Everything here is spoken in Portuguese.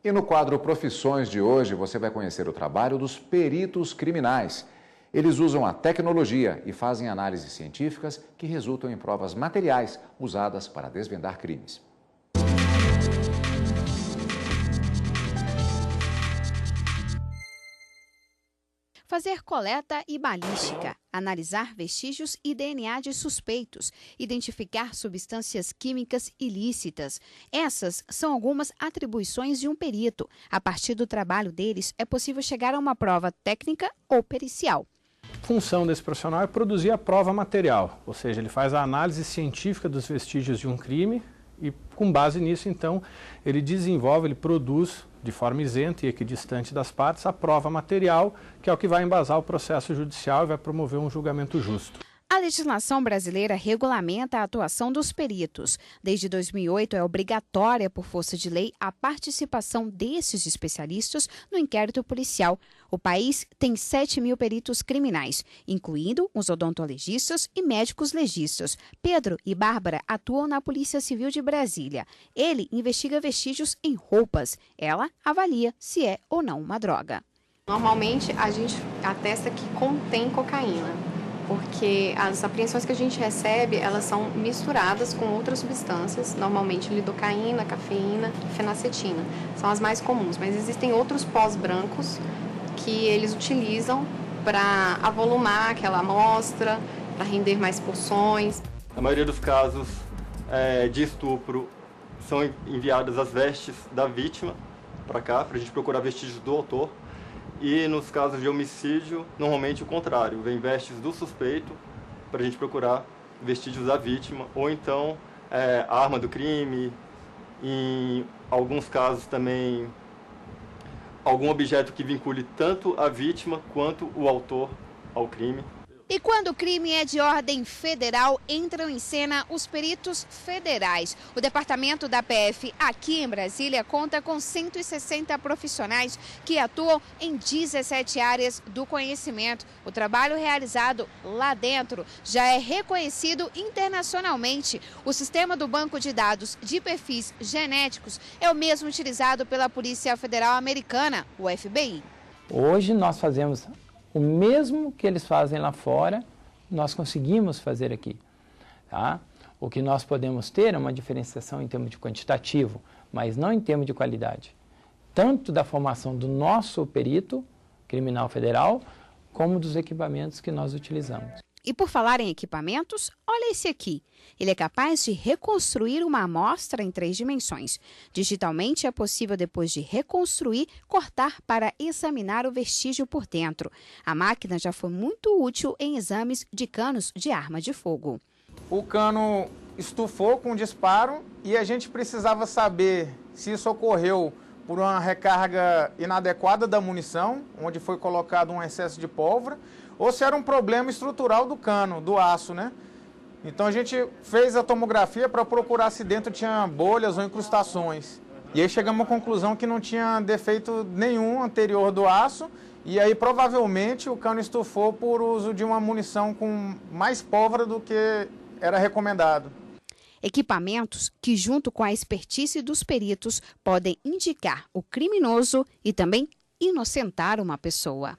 E no quadro Profissões de hoje, você vai conhecer o trabalho dos peritos criminais. Eles usam a tecnologia e fazem análises científicas que resultam em provas materiais usadas para desvendar crimes. Fazer coleta e balística, analisar vestígios e DNA de suspeitos, identificar substâncias químicas ilícitas. Essas são algumas atribuições de um perito. A partir do trabalho deles, é possível chegar a uma prova técnica ou pericial. A função desse profissional é produzir a prova material, ou seja, ele faz a análise científica dos vestígios de um crime e, com base nisso, então, ele desenvolve, ele produz de forma isenta e equidistante das partes a prova material, que é o que vai embasar o processo judicial e vai promover um julgamento justo. A legislação brasileira regulamenta a atuação dos peritos. Desde 2008, é obrigatória, por força de lei, a participação desses especialistas no inquérito policial. O país tem 7.000 peritos criminais, incluindo os odontologistas e médicos legistas. Pedro e Bárbara atuam na Polícia Civil de Brasília. Ele investiga vestígios em roupas. Ela avalia se é ou não uma droga. Normalmente, a gente atesta que contém cocaína, porque as apreensões que a gente recebe, elas são misturadas com outras substâncias, normalmente lidocaína, cafeína e fenacetina. São as mais comuns, mas existem outros pós brancos que eles utilizam para avolumar aquela amostra, para render mais porções. Na maioria dos casos de estupro, são enviadas as vestes da vítima para cá, para a gente procurar vestígios do autor. E nos casos de homicídio, normalmente o contrário, vem vestes do suspeito para a gente procurar vestígios da vítima, ou então a arma do crime, em alguns casos também algum objeto que vincule tanto a vítima quanto o autor ao crime. E quando o crime é de ordem federal, entram em cena os peritos federais. O departamento da PF aqui em Brasília conta com 160 profissionais que atuam em 17 áreas do conhecimento. O trabalho realizado lá dentro já é reconhecido internacionalmente. O sistema do Banco de Dados de Perfis Genéticos é o mesmo utilizado pela Polícia Federal Americana, o FBI. Hoje nós fazemos o mesmo que eles fazem lá fora, nós conseguimos fazer aqui. Tá? O que nós podemos ter é uma diferenciação em termos de quantitativo, mas não em termos de qualidade. Tanto da formação do nosso perito criminal federal, como dos equipamentos que nós utilizamos. E por falar em equipamentos, olha esse aqui. Ele é capaz de reconstruir uma amostra em 3 dimensões. Digitalmente é possível, depois de reconstruir, cortar para examinar o vestígio por dentro. A máquina já foi muito útil em exames de canos de arma de fogo. O cano estufou com disparo e a gente precisava saber se isso ocorreu por uma recarga inadequada da munição, onde foi colocado um excesso de pólvora, ou se era um problema estrutural do cano, do aço, né? Então a gente fez a tomografia para procurar se dentro tinha bolhas ou incrustações. E aí chegamos à conclusão que não tinha defeito nenhum anterior do aço, e aí provavelmente o cano estufou por uso de uma munição com mais pólvora do que era recomendado. Equipamentos que, junto com a expertise dos peritos, podem indicar o criminoso e também inocentar uma pessoa.